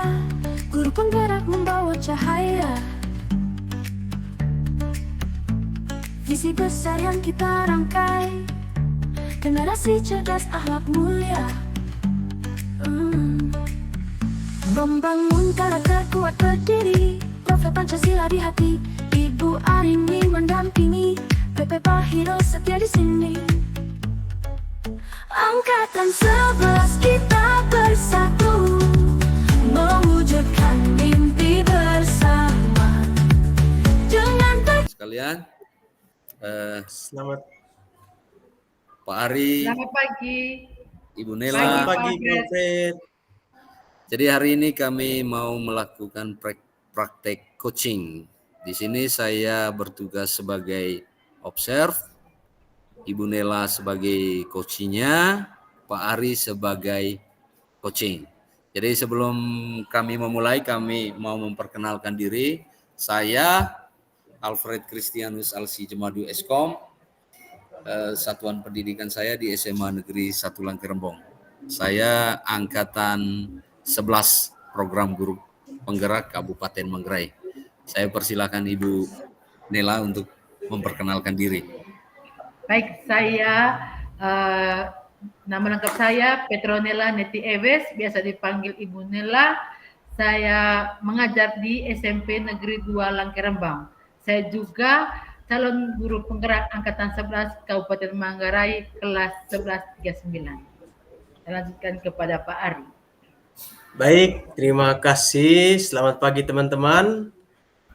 Nela, guru penggerak membawa cahaya. Visi besar yang kita rangkai, generasi cerdas akhlak mulia. Membangun karakter kuat berdiri, profil Pancasila di hati. Ibu Arini mendampingi, PP Bahiro setia di sini. Angkatan 11 kita bersatu, mewujudkan mimpi bersama. Dengan sekalian, Selamat Pak Ari, Selamat pagi. Ibu Nela. pagi, Pak Fred. Jadi hari ini kami mau melakukan praktek coaching. Di sini saya bertugas sebagai observe, Ibu Nela sebagai coachingnya, Pak Ari sebagai coaching. Jadi sebelum kami memulai, kami mau memperkenalkan diri. Saya Alfred Christianus Alsi Jemadu Eskom, satuan pendidikan saya di SMA Negeri 1 Langkerembong. Saya angkatan 11 program guru penggerak Kabupaten Manggarai. Saya persilakan Ibu Nela untuk memperkenalkan diri. Baik, nama lengkap saya Petronella Neti Eves, biasa dipanggil Ibu Nela. Saya mengajar di SMP Negeri 2 Langkerembang. Saya juga calon guru penggerak angkatan 11 Kabupaten Manggarai kelas 1139. Saya lanjutkan kepada Pak Ari. Baik, terima kasih. Selamat pagi teman-teman.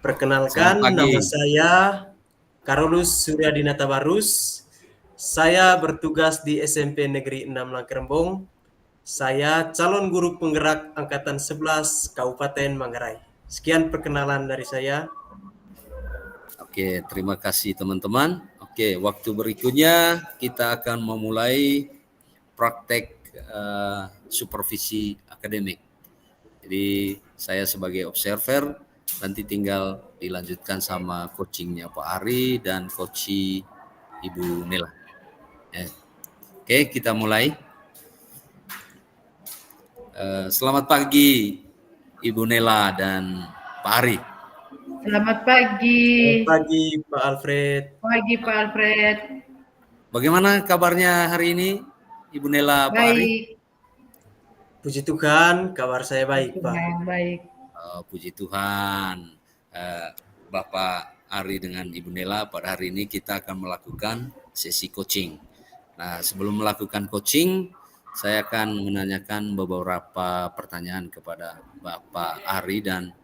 Perkenalkan, nama saya Karolus Suryadinata Barus. Saya bertugas di SMP Negeri 6 Langkerembong. Saya calon guru penggerak angkatan 11 Kabupaten Manggarai. Sekian perkenalan dari saya. Oke, terima kasih teman-teman. Oke, waktu berikutnya kita akan memulai praktek supervisi akademik. Jadi saya sebagai observer, nanti tinggal dilanjutkan sama coachingnya Pak Ari dan coach Ibu Nela. Oke, kita mulai. Selamat pagi Ibu Nela dan Pak Ari. Selamat pagi. Selamat pagi Pak Alfred. Pagi Pak Alfred. Bagaimana kabarnya hari ini Ibu Nela, Pak Ari? Baik. Puji Tuhan, kabar saya baik, Pak. Baik. Puji Tuhan. Bapak Ari dengan Ibu Nela, pada hari ini kita akan melakukan sesi coaching. Nah, sebelum melakukan coaching, saya akan menanyakan beberapa pertanyaan kepada Bapak Ari dan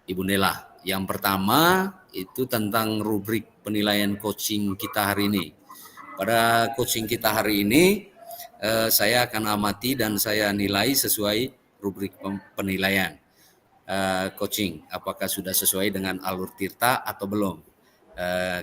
Ibu Nela. Yang pertama itu tentang rubrik penilaian coaching kita hari ini. Pada coaching kita hari ini, saya akan amati dan saya nilai sesuai rubrik penilaian coaching. Apakah sudah sesuai dengan alur tirta atau belum.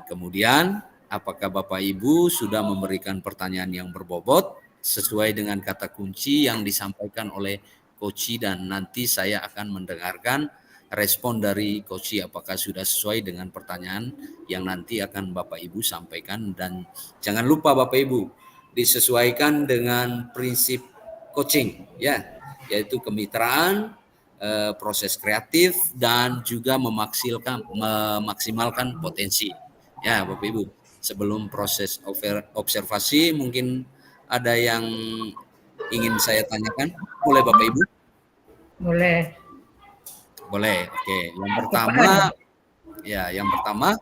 Kemudian, apakah Bapak Ibu sudah memberikan pertanyaan yang berbobot sesuai dengan kata kunci yang disampaikan oleh coach, dan nanti saya akan mendengarkan respon dari coach apakah sudah sesuai dengan pertanyaan yang nanti akan Bapak Ibu sampaikan. Dan jangan lupa Bapak Ibu, disesuaikan dengan prinsip coaching, ya, yaitu kemitraan, proses kreatif, dan juga memaksimalkan potensi. Ya, Bapak Ibu, sebelum proses observasi mungkin ada yang ingin saya tanyakan, boleh Bapak Ibu? Boleh. Oke. Yang pertama,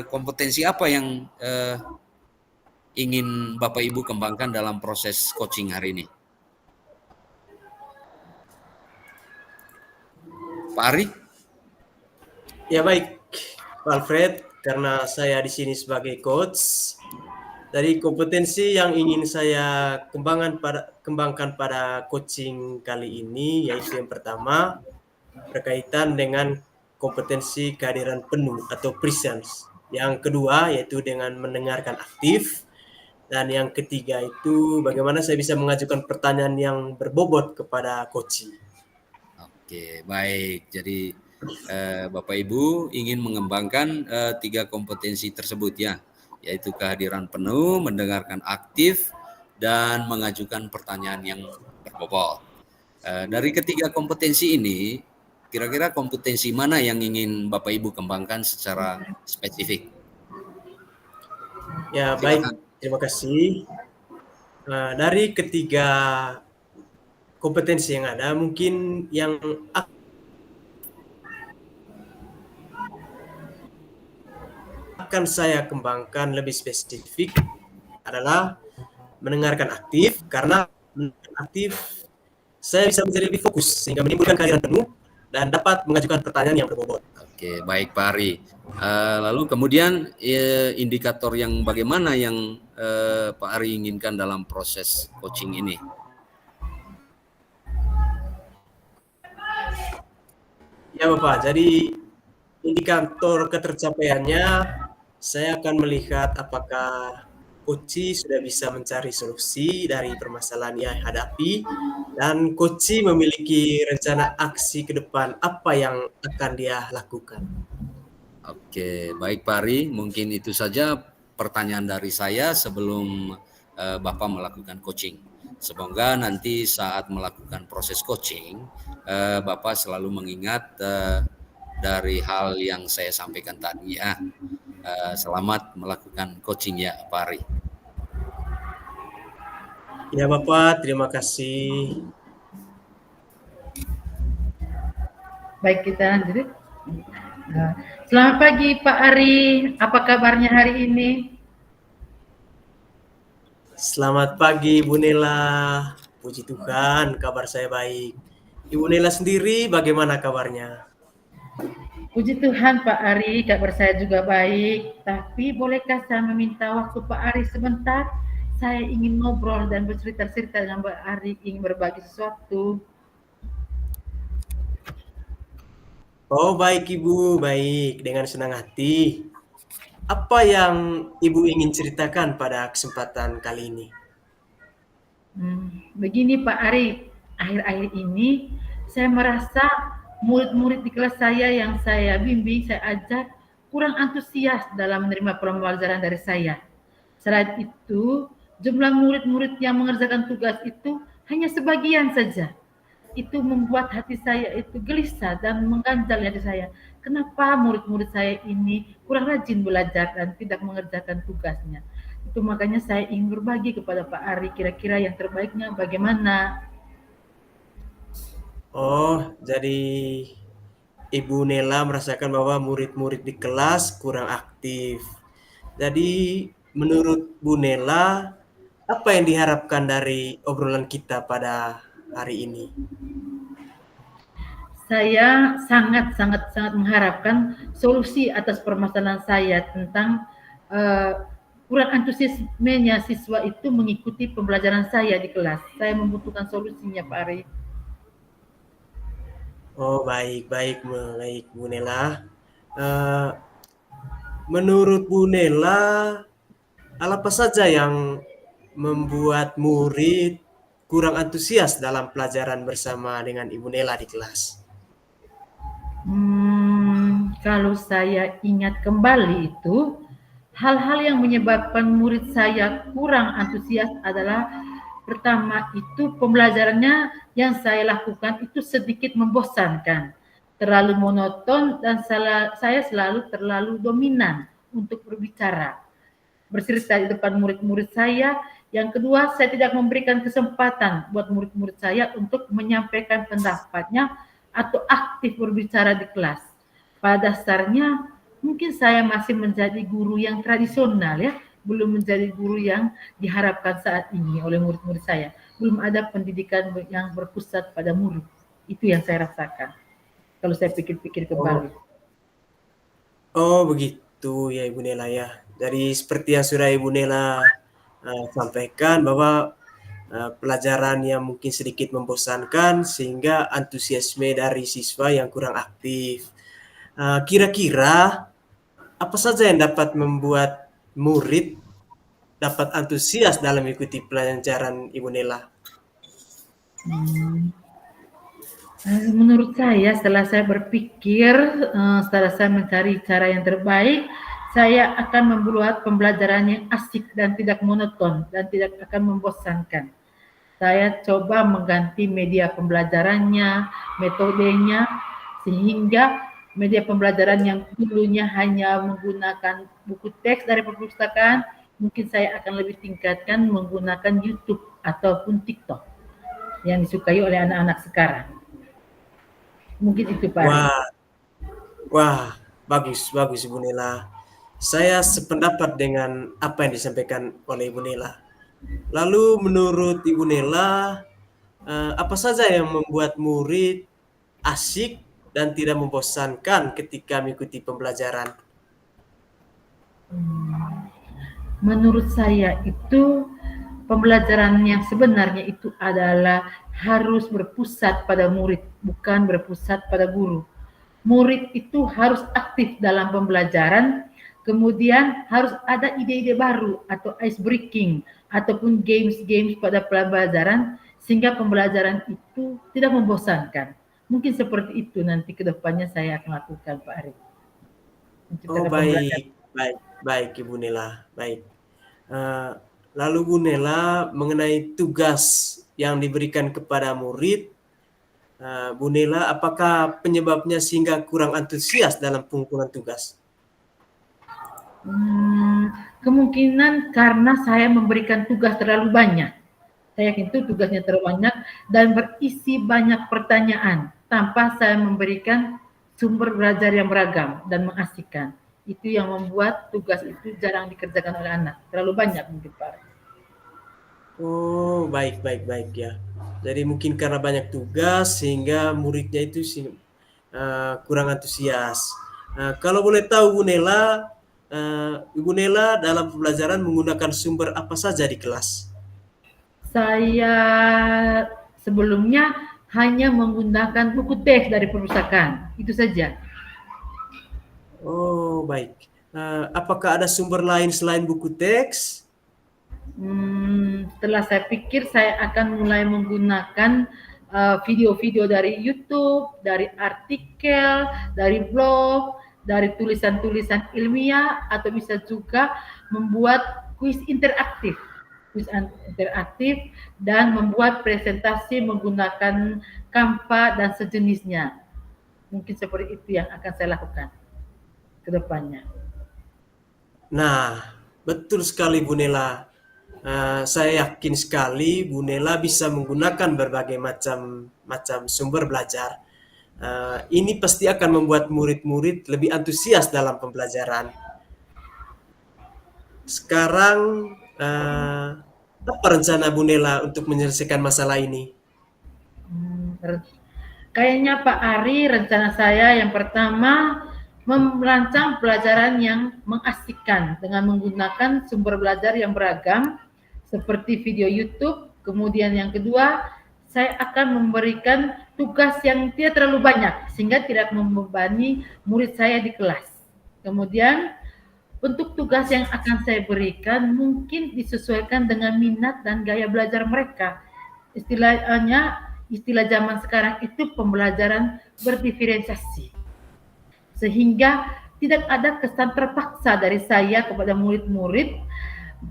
kompetensi apa yang ingin Bapak Ibu kembangkan dalam proses coaching hari ini? Pak Ari? Ya baik, Pak Alfred, karena saya di sini sebagai coach, dari kompetensi yang ingin saya kembangkan pada coaching kali ini, yaitu yang pertama berkaitan dengan kompetensi kehadiran penuh atau presence. Yang kedua yaitu dengan mendengarkan aktif. Dan yang ketiga itu bagaimana saya bisa mengajukan pertanyaan yang berbobot kepada coach. Oke, baik. Jadi Bapak Ibu ingin mengembangkan 3 kompetensi tersebut, ya, yaitu kehadiran penuh, mendengarkan aktif, dan mengajukan pertanyaan yang berbobot. Dari ketiga kompetensi ini, kira-kira kompetensi mana yang ingin Bapak Ibu kembangkan secara spesifik? Ya, baik. Silakan. Terima kasih. Dari ketiga kompetensi yang ada, mungkin yang akan saya kembangkan lebih spesifik adalah mendengarkan aktif, karena mendengarkan aktif saya bisa menjadi lebih fokus sehingga menimbulkan kehadiran penuh dan dapat mengajukan pertanyaan yang berbobot. Oke, baik Pak Ari. Lalu kemudian indikator yang bagaimana yang Pak Ari inginkan dalam proses coaching ini? Ya Bapak, jadi indikator ketercapaiannya saya akan melihat apakah coach sudah bisa mencari solusi dari permasalahan yang hadapi dan coach memiliki rencana aksi ke depan apa yang akan dia lakukan. Oke, baik Pak Ari, mungkin itu saja pertanyaan dari saya sebelum Bapak melakukan coaching. Semoga nanti saat melakukan proses coaching, Bapak selalu mengingat dari hal yang saya sampaikan tadi ya. Selamat melakukan coaching ya Pak Ari. Ya Bapak, terima kasih. Baik, kita lanjut. Selamat pagi Pak Ari, apa kabarnya hari ini? Selamat pagi Ibu Nela, puji Tuhan kabar saya baik. Ibu Nela sendiri bagaimana kabarnya? Puji Tuhan Pak Ari, kabar saya juga baik. Tapi bolehkah saya meminta waktu Pak Ari sebentar? Saya ingin ngobrol dan bercerita-cerita dengan Pak Ari, ingin berbagi sesuatu. Oh baik Ibu, baik, dengan senang hati. Apa yang Ibu ingin ceritakan pada kesempatan kali ini? Begini Pak Ari, akhir-akhir ini saya merasa murid-murid di kelas saya yang saya bimbing, saya ajar kurang antusias dalam menerima pembelajaran dari saya. Selain itu, jumlah murid-murid yang mengerjakan tugas itu hanya sebagian saja. Itu membuat hati saya itu gelisah dan mengganjal hati saya. Kenapa murid-murid saya ini kurang rajin belajar dan tidak mengerjakan tugasnya? Itu makanya saya ingin berbagi kepada Pak Ari, kira-kira yang terbaiknya bagaimana? Oh, jadi Ibu Nela merasakan bahwa murid-murid di kelas kurang aktif. Jadi menurut Bu Nela, apa yang diharapkan dari obrolan kita pada hari ini? Saya sangat mengharapkan solusi atas permasalahan saya tentang kurang antusiasmenya siswa itu mengikuti pembelajaran saya di kelas. Saya membutuhkan solusinya, Pak Ari. Oh, baik Bu Nela. Menurut Bu Nela, apa saja yang membuat murid kurang antusias dalam pelajaran bersama dengan Ibu Nela di kelas? Kalau saya ingat kembali itu, hal-hal yang menyebabkan murid saya kurang antusias adalah pertama itu pembelajarannya yang saya lakukan itu sedikit membosankan, terlalu monoton dan saya selalu terlalu dominan untuk berbicara, bercerita di depan murid-murid saya. Yang kedua, saya tidak memberikan kesempatan buat murid-murid saya untuk menyampaikan pendapatnya atau aktif berbicara di kelas. Pada dasarnya mungkin saya masih menjadi guru yang tradisional ya, belum menjadi guru yang diharapkan saat ini oleh murid-murid saya. Belum ada pendidikan yang berpusat pada murid. Itu yang saya rasakan kalau saya pikir-pikir kembali. Oh begitu ya Ibu Nela ya. Jadi seperti yang sudah Ibu Nela sampaikan bahwa pelajaran yang mungkin sedikit membosankan sehingga antusiasme dari siswa yang kurang aktif. Kira-kira apa saja yang dapat membuat murid dapat antusias dalam mengikuti pelajaran Ibu Nela? Menurut saya, setelah saya berpikir, setelah saya mencari cara yang terbaik, saya akan membuat pembelajaran yang asik dan tidak monoton dan tidak akan membosankan. Saya coba mengganti media pembelajarannya, metodenya, sehingga media pembelajaran yang dulunya hanya menggunakan buku teks dari perpustakaan, mungkin saya akan lebih tingkatkan menggunakan YouTube ataupun TikTok yang disukai oleh anak-anak sekarang. Mungkin itu Pak Ari. Wah, wah, bagus, bagus Ibu Nela. Saya sependapat dengan apa yang disampaikan oleh Ibu Nela. Lalu menurut Ibu Nela, apa saja yang membuat murid asik dan tidak membosankan ketika mengikuti pembelajaran? Menurut saya itu pembelajaran yang sebenarnya itu adalah harus berpusat pada murid, bukan berpusat pada guru. Murid itu harus aktif dalam pembelajaran, kemudian harus ada ide-ide baru atau ice breaking ataupun games-games pada pembelajaran sehingga pembelajaran itu tidak membosankan. Mungkin seperti itu nanti ke depannya saya akan lakukan Pak Ari. Oh, Menciptakan pembelajaran. baik, baik, baik Ibu Nela, baik. Lalu Bu Nela mengenai tugas yang diberikan kepada murid, Bu Nela, apakah penyebabnya sehingga kurang antusias dalam pengumpulan tugas? Kemungkinan karena saya memberikan tugas terlalu banyak. Saya yakin itu tugasnya terlalu banyak dan berisi banyak pertanyaan tanpa saya memberikan sumber belajar yang beragam dan mengasihkan. Itu yang membuat tugas itu jarang dikerjakan oleh anak. Terlalu banyak mungkin Pak. Oh, baik, baik, baik ya. Jadi mungkin karena banyak tugas sehingga muridnya itu kurang antusias. Kalau boleh tahu Bu Nela, Ibu Nela dalam pembelajaran menggunakan sumber apa saja di kelas? Saya sebelumnya hanya menggunakan buku teks dari perpustakaan. Itu saja. Oh, baik. Apakah ada sumber lain selain buku teks? Setelah saya pikir saya akan mulai menggunakan video-video dari YouTube, dari artikel, dari blog, dari tulisan-tulisan ilmiah, atau bisa juga membuat kuis interaktif dan membuat presentasi menggunakan Canva dan sejenisnya. Mungkin seperti itu yang akan saya lakukan ke depannya. Nah, betul sekali Bu Nela. Saya yakin sekali Bu Nela bisa menggunakan berbagai macam sumber belajar. Ini pasti akan membuat murid-murid lebih antusias dalam pembelajaran. Sekarang, apa rencana Bu Nela untuk menyelesaikan masalah ini? Kayaknya Pak Ari, rencana saya yang pertama merancang pelajaran yang mengasihkan dengan menggunakan sumber belajar yang beragam seperti video YouTube. Kemudian yang kedua, saya akan memberikan tugas yang tidak terlalu banyak sehingga tidak membebani murid saya di kelas. Kemudian untuk tugas yang akan saya berikan mungkin disesuaikan dengan minat dan gaya belajar mereka. Istilah zaman sekarang itu pembelajaran berdiferensiasi. Sehingga tidak ada kesan terpaksa dari saya kepada murid-murid,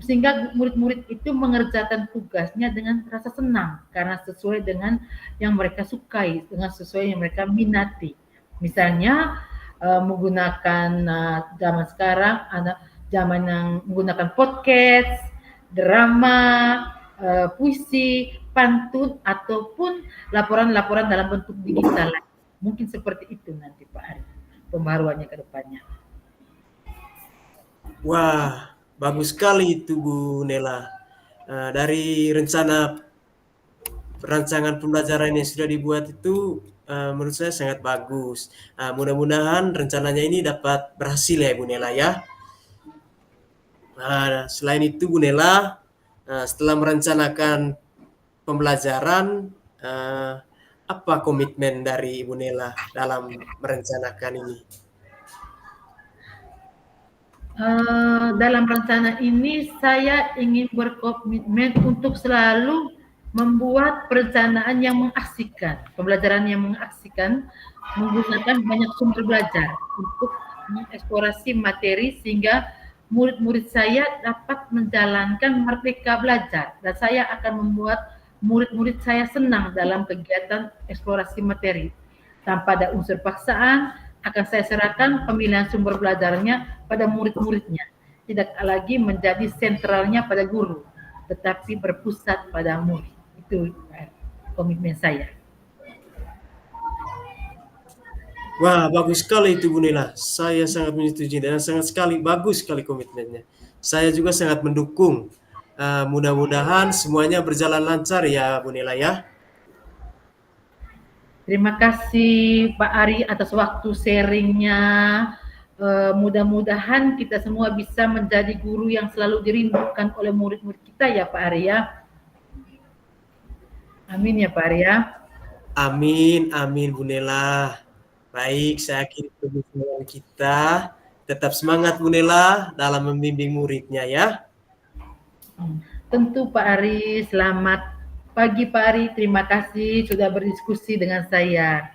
sehingga murid-murid itu mengerjakan tugasnya dengan rasa senang karena sesuai dengan yang mereka sukai, dengan sesuai yang mereka minati. Misalnya menggunakan zaman sekarang ada zaman yang menggunakan podcast, drama, puisi, pantun ataupun laporan-laporan dalam bentuk digital. Mungkin seperti itu nanti Pak Ari pembaruannya ke depannya. Wah, bagus sekali itu Bu Nela. Dari rancangan pembelajaran yang sudah dibuat itu menurut saya sangat bagus. Mudah-mudahan rencananya ini dapat berhasil ya Bu Nela ya. Selain itu Bu Nela, setelah merencanakan pembelajaran, apa komitmen dari Ibu Nela dalam merencanakan ini? Dalam rencana ini saya ingin berkomitmen untuk selalu membuat perencanaan yang mengasihkan, pembelajaran yang mengasihkan, menggunakan banyak sumber belajar untuk mengeksplorasi materi sehingga murid-murid saya dapat menjalankan merdeka belajar dan saya akan membuat murid-murid saya senang dalam kegiatan eksplorasi materi. Tanpa ada unsur paksaan, akan saya serahkan pemilihan sumber belajarnya pada murid-muridnya. Tidak lagi menjadi sentralnya pada guru, tetapi berpusat pada murid. Itu komitmen saya. Wah, bagus sekali itu Bu Nela. Saya sangat menyetujui dan sangat sekali bagus sekali komitmennya. Saya juga sangat mendukung. Mudah-mudahan semuanya berjalan lancar ya Bu Nela ya. Terima kasih Pak Ari atas waktu sharingnya. Mudah-mudahan kita semua bisa menjadi guru yang selalu dirindukan oleh murid-murid kita ya Pak Ari ya. Amin ya Pak Ari ya. Amin, amin Bu Nela. Baik, saya akhiri pembicaraan kita. Tetap semangat Bu Nela dalam membimbing muridnya ya. Tentu Pak Ari, selamat pagi Pak Ari. Terima kasih sudah berdiskusi dengan saya.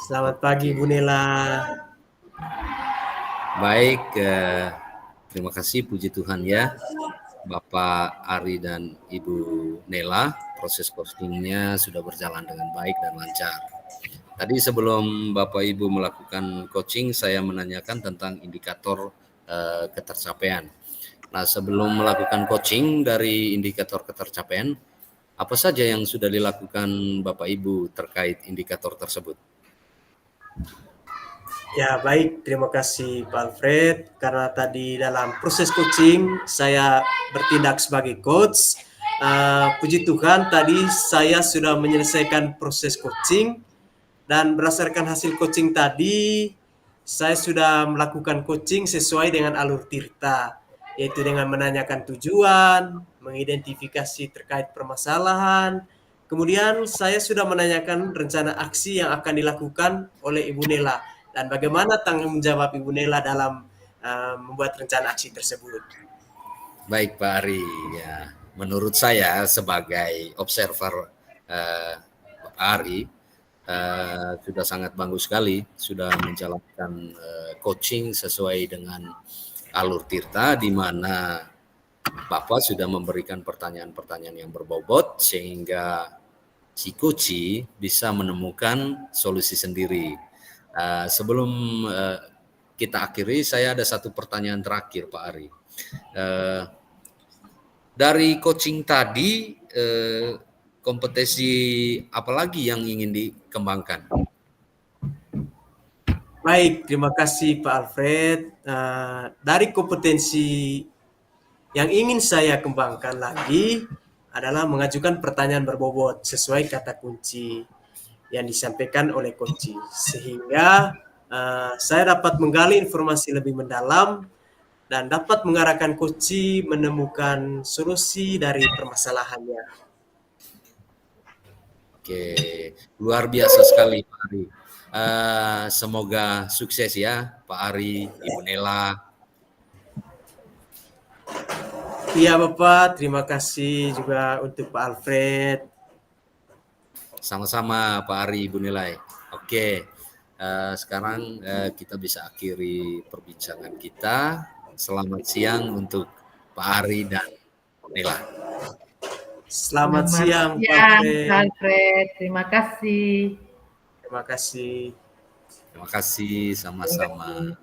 Selamat pagi Bu Nela. Baik, terima kasih, puji Tuhan ya, Bapak Ari dan Ibu Nela. Proses coachingnya sudah berjalan dengan baik dan lancar. Tadi sebelum Bapak Ibu melakukan coaching, saya menanyakan tentang indikator ketercapaian. Nah, sebelum melakukan coaching dari indikator ketercapaian, apa saja yang sudah dilakukan Bapak Ibu terkait indikator tersebut? Ya baik, terima kasih Pak Alfred. Karena tadi dalam proses coaching saya bertindak sebagai coach. Puji Tuhan tadi saya sudah menyelesaikan proses coaching dan berdasarkan hasil coaching tadi saya sudah melakukan coaching sesuai dengan alur Tirta, yaitu dengan menanyakan tujuan, mengidentifikasi terkait permasalahan, kemudian saya sudah menanyakan rencana aksi yang akan dilakukan oleh Ibu Nela dan bagaimana tanggung jawab Ibu Nela dalam membuat rencana aksi tersebut. Baik Pak Ari, ya, menurut saya sebagai observer Pak Ari sudah sangat bagus sekali, sudah menjalankan coaching sesuai dengan alur Tirta, di mana Bapak sudah memberikan pertanyaan-pertanyaan yang berbobot sehingga si coach bisa menemukan solusi sendiri. Sebelum kita akhiri, saya ada satu pertanyaan terakhir Pak Ari. Dari coaching tadi, kompetensi apa lagi yang ingin dikembangkan? Baik, terima kasih Pak Alfred. Dari kompetensi yang ingin saya kembangkan lagi adalah mengajukan pertanyaan berbobot sesuai kata kunci yang disampaikan oleh coach, sehingga saya dapat menggali informasi lebih mendalam dan dapat mengarahkan coach menemukan solusi dari permasalahannya. Oke, luar biasa sekali Pak Ari. Semoga sukses ya Pak Ari, Ibu Nela. Iya Bapak, terima kasih juga untuk Pak Alfred. Sama-sama Pak Ari, Ibu Nela. Oke, sekarang kita bisa akhiri perbincangan kita. Selamat siang untuk Pak Ari dan Nela. Selamat siang Pak Alfred. Alfred. Terima kasih. Terima kasih. Terima kasih, sama-sama.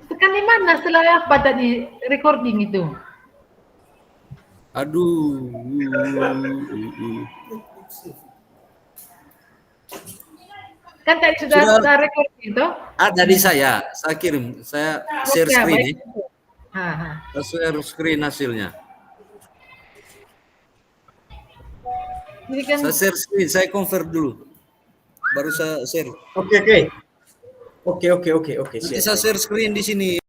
Tekan di mana setelah apa tadi recording itu? Aduh. Kan tadi sudah recording itu? Ada di saya kirim, saya share screen nih. Saya share screen hasilnya. Jadi kan Saya share screen, saya convert dulu. Baru saya share. Oke. Nanti saya share screen di sini.